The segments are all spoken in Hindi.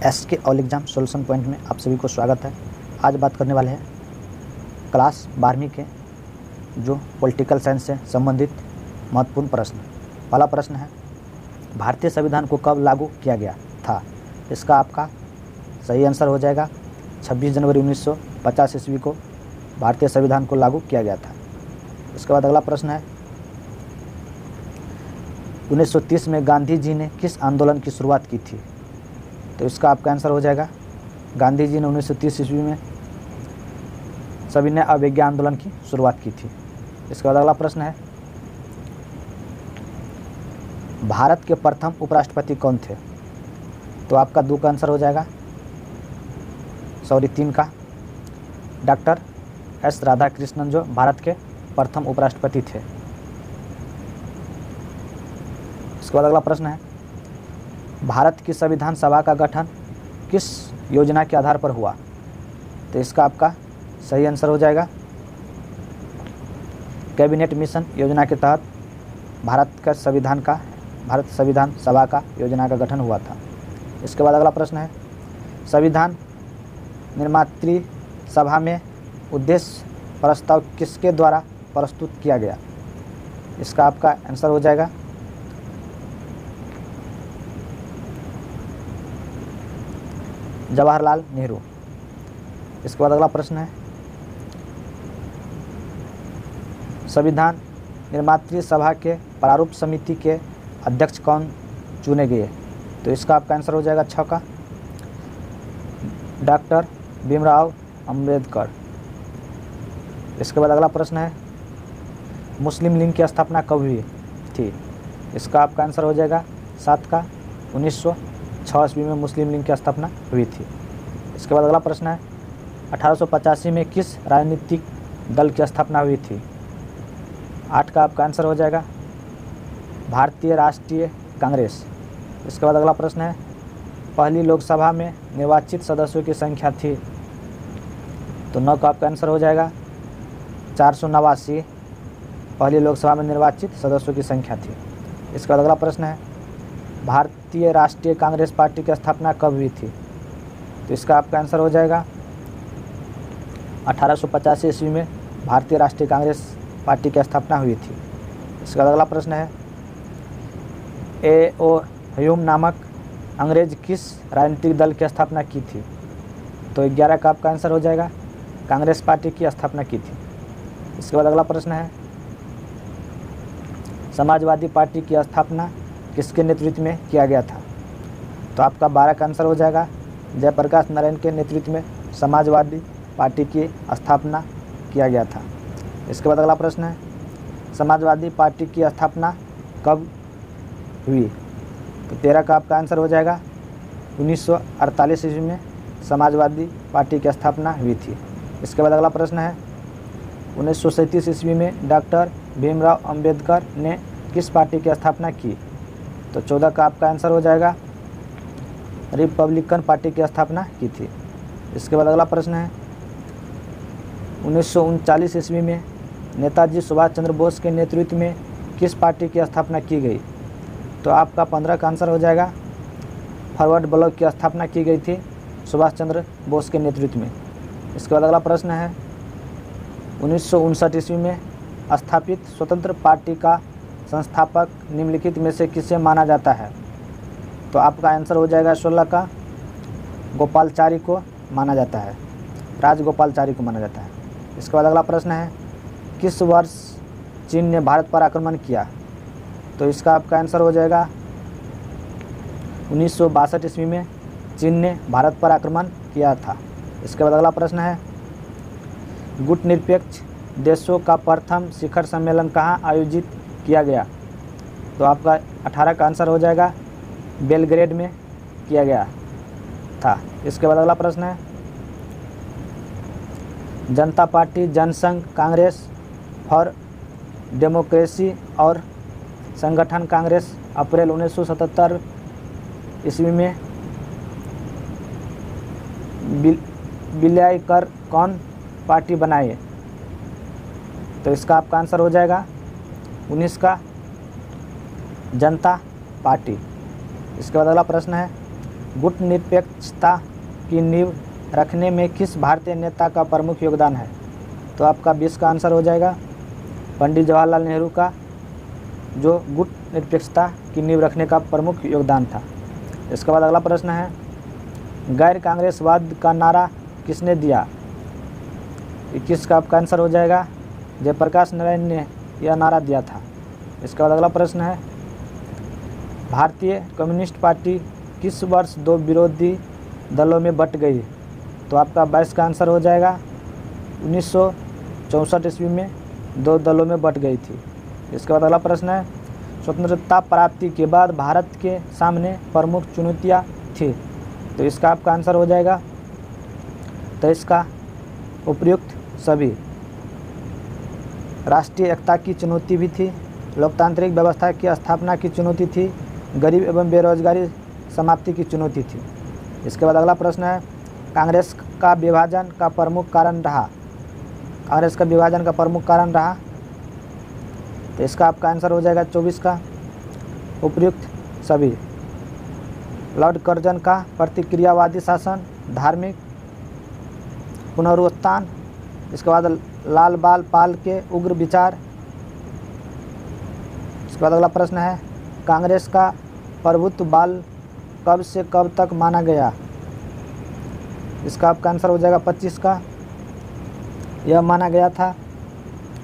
SK all exam solution point में आप सभी को स्वागत है। आज बात करने वाले हैं क्लास 12वीं के जो पॉलिटिकल साइंस से संबंधित महत्वपूर्ण प्रश्न। पहला प्रश्न है, भारतीय संविधान को कब लागू किया गया था? इसका आपका सही आंसर हो जाएगा 26 जनवरी 1950 ईस्वी को भारतीय संविधान को लागू किया गया था। इसके बाद अगला प्रश्न है, 1930 में गांधी जी ने किस आंदोलन की शुरुआत की थी? तो इसका आपका आंसर हो जाएगा, गांधी जी ने 1930 ईस्वी में सविनय अवज्ञा आंदोलन की शुरुआत की थी। इसके बाद अगला प्रश्न है, भारत के प्रथम उपराष्ट्रपति कौन थे? तो आपका 2 का आंसर हो जाएगा, 3 का, डॉक्टर एस राधाकृष्णन जो भारत के प्रथम उपराष्ट्रपति थे। इसके बाद अगला प्रश्न है, भारत की संविधान सभा का गठन किस योजना के आधार पर हुआ? तो इसका आपका सही आंसर हो जाएगा, कैबिनेट मिशन योजना के तहत भारत संविधान सभा का योजना का गठन हुआ था। इसके बाद अगला प्रश्न है, संविधान निर्मात्री सभा में उद्देश्य प्रस्ताव किसके द्वारा प्रस्तुत किया गया? इसका आपका आंसर हो जाएगा, जवाहरलाल नेहरू। इसके बाद अगला प्रश्न है, संविधान निर्मात्री सभा के प्रारूप समिति के अध्यक्ष कौन चुने गए? तो इसका आपका आंसर हो जाएगा 6 का, डॉक्टर भीमराव अंबेडकर। इसके बाद अगला प्रश्न है, मुस्लिम लीग की स्थापना कब हुई थी? इसका आपका आंसर हो जाएगा 7 का, 1906 ईस्वी में मुस्लिम लीग की स्थापना हुई थी। इसके बाद अगला प्रश्न है, 1885 में किस राजनीतिक दल की स्थापना हुई थी? 8 का आपका आंसर हो जाएगा, भारतीय राष्ट्रीय कांग्रेस। इसके बाद अगला प्रश्न है, पहली लोकसभा में निर्वाचित सदस्यों की संख्या थी? तो 9 का आपका आंसर हो जाएगा, 489 पहली लोकसभा में निर्वाचित सदस्यों की संख्या थी। इसके बाद अगला प्रश्न है, भारतीय राष्ट्रीय कांग्रेस पार्टी की स्थापना कब हुई थी? तो इसका आपका आंसर हो जाएगा, 1885 ईस्वी में भारतीय राष्ट्रीय कांग्रेस पार्टी की स्थापना हुई थी। इसके बाद अगला प्रश्न है, ए.ओ. ह्यूम नामक अंग्रेज किस राजनीतिक दल की स्थापना की थी? तो 11 का आपका आंसर हो जाएगा, कांग्रेस पार्टी की स्थापना की थी। इसके बाद अगला प्रश्न है, समाजवादी पार्टी की स्थापना किसके नेतृत्व में किया गया था? तो आपका 12 का आंसर हो जाएगा, जयप्रकाश नारायण के नेतृत्व में समाजवादी पार्टी की स्थापना किया गया था। इसके बाद अगला प्रश्न है, समाजवादी पार्टी की स्थापना कब हुई? तो 13 का आपका आंसर हो जाएगा, 1948 ईस्वी में समाजवादी पार्टी की स्थापना हुई थी। इसके बाद अगला प्रश्न है, 1937 ईस्वी में डॉक्टर भीमराव अंबेडकर ने किस पार्टी की स्थापना की? तो 14 का आपका आंसर हो जाएगा, रिपब्लिकन पार्टी की स्थापना की थी। इसके बाद अगला प्रश्न है, 1939 ईस्वी में नेताजी सुभाष चंद्र बोस के नेतृत्व में किस पार्टी की स्थापना की गई? तो आपका 15 का आंसर हो जाएगा, फॉरवर्ड ब्लॉक की स्थापना की गई थी सुभाष चंद्र बोस के नेतृत्व में। इसके बाद अगला प्रश्न है, 1959 ईस्वी में स्थापित स्वतंत्र पार्टी का संस्थापक निम्नलिखित में से किसे माना जाता है? तो आपका आंसर हो जाएगा 16 का, गोपालाचारी को माना जाता है, राजगोपालाचारी को माना जाता है। इसके बाद अगला प्रश्न है, किस वर्ष चीन ने भारत पर आक्रमण किया? तो इसका आपका आंसर हो जाएगा, 1962 ईस्वी में चीन ने भारत पर आक्रमण किया था। इसके बाद अगला प्रश्न है, गुटनिरपेक्ष देशों का प्रथम शिखर सम्मेलन कहाँ आयोजित किया गया? तो आपका 18 का आंसर हो जाएगा, बेलग्रेड में किया गया था। इसके बाद अगला प्रश्न है, Janata Party Jansangh Congress for Democracy और संगठन कांग्रेस अप्रैल 1977 ईस्वी में विलय कर कौन पार्टी बनाए? तो इसका आपका आंसर हो जाएगा 19 का, जनता पार्टी। इसके बाद अगला प्रश्न है, गुटनिरपेक्षता की नींव रखने में किस भारतीय नेता का प्रमुख योगदान है? तो आपका 20 का आंसर हो जाएगा पंडित जवाहरलाल नेहरू का, जो गुटनिरपेक्षता की नींव रखने का प्रमुख योगदान था। इसके बाद अगला प्रश्न है, गैर कांग्रेसवाद का नारा किसने दिया? 21 का आपका आंसर हो जाएगा जयप्रकाश नारायण ने यह नारा दिया था। इसके बाद अगला प्रश्न है, भारतीय कम्युनिस्ट पार्टी किस वर्ष 2 विरोधी दलों में बंट गई? तो आपका 22 का आंसर हो जाएगा 1964 ईस्वी में 2 दलों में बंट गई थी। इसके बाद अगला प्रश्न है, स्वतंत्रता प्राप्ति के बाद भारत के सामने प्रमुख चुनौतियाँ थी? तो इसका आपका आंसर हो जाएगा 23 का उपयुक्त सभी। राष्ट्रीय एकता की चुनौती भी थी, लोकतांत्रिक व्यवस्था की स्थापना की चुनौती थी, गरीब एवं बेरोजगारी समाप्ति की चुनौती थी। इसके बाद अगला प्रश्न है, कांग्रेस का विभाजन का प्रमुख कारण रहा? कांग्रेस का विभाजन का प्रमुख कारण रहा? तो इसका आपका आंसर हो जाएगा 24 का उपयुक्त सभी। लॉर्ड कर्जन का प्रतिक्रियावादी शासन, धार्मिक पुनरुत्थान। इसके बाद लाल बाल पाल के उग्र विचार। इसके बाद अगला प्रश्न है, कांग्रेस का प्रभुत्व बाल कब से कब तक माना गया? इसका आपका आंसर हो जाएगा 25 का। यह माना गया था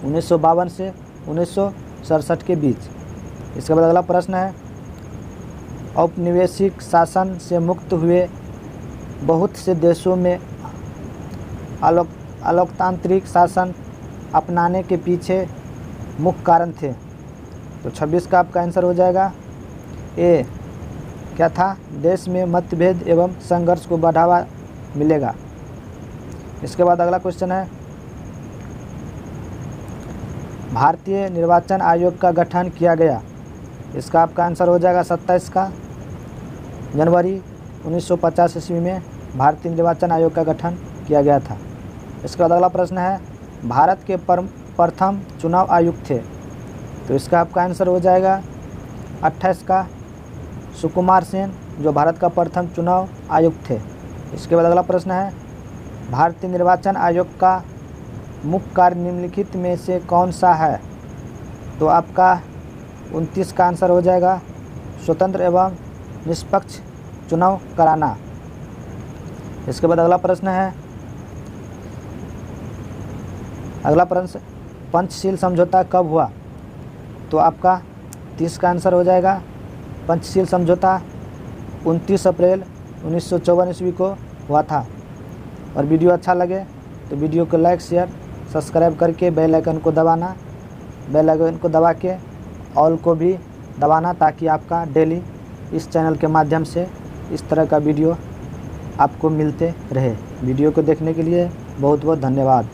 1952 से 1967 के बीच। इसके बाद अगला प्रश्न है, औपनिवेशिक शासन से मुक्त हुए बहुत से देशों में अलोकतांत्रिक शासन अपनाने के पीछे मुख्य कारण थे? तो 26 का आपका आंसर हो जाएगा ए। क्या था? देश में मतभेद एवं संघर्ष को बढ़ावा मिलेगा। इसके बाद अगला क्वेश्चन है, भारतीय निर्वाचन आयोग का गठन किया गया? इसका आपका आंसर हो जाएगा 27 का जनवरी 1950 ईस्वी में भारतीय निर्वाचन आयोग का गठन किया गया था। इसके बाद अगला प्रश्न है, भारत के प्रथम चुनाव आयुक्त थे? तो इसका आपका आंसर हो जाएगा 28 का सुकुमार सेन, जो भारत का प्रथम चुनाव आयुक्त थे। इसके बाद अगला प्रश्न है, भारतीय निर्वाचन आयोग का मुख्य कार्य निम्नलिखित में से कौन सा है? तो आपका 29 का आंसर हो जाएगा स्वतंत्र एवं निष्पक्ष चुनाव कराना। इसके बाद अगला प्रश्न है, अगला प्रश्न, पंचशील समझौता कब हुआ? तो आपका 30 का आंसर हो जाएगा पंचशील समझौता 29 अप्रैल 1954 ईस्वी को हुआ था। और वीडियो अच्छा लगे तो वीडियो को लाइक शेयर सब्सक्राइब करके बेल आइकन को दबाना, बेल आइकन को दबा के ऑल को भी दबाना, ताकि आपका डेली इस चैनल के माध्यम से इस तरह का वीडियो आपको मिलते रहे। वीडियो को देखने के लिए बहुत बहुत धन्यवाद।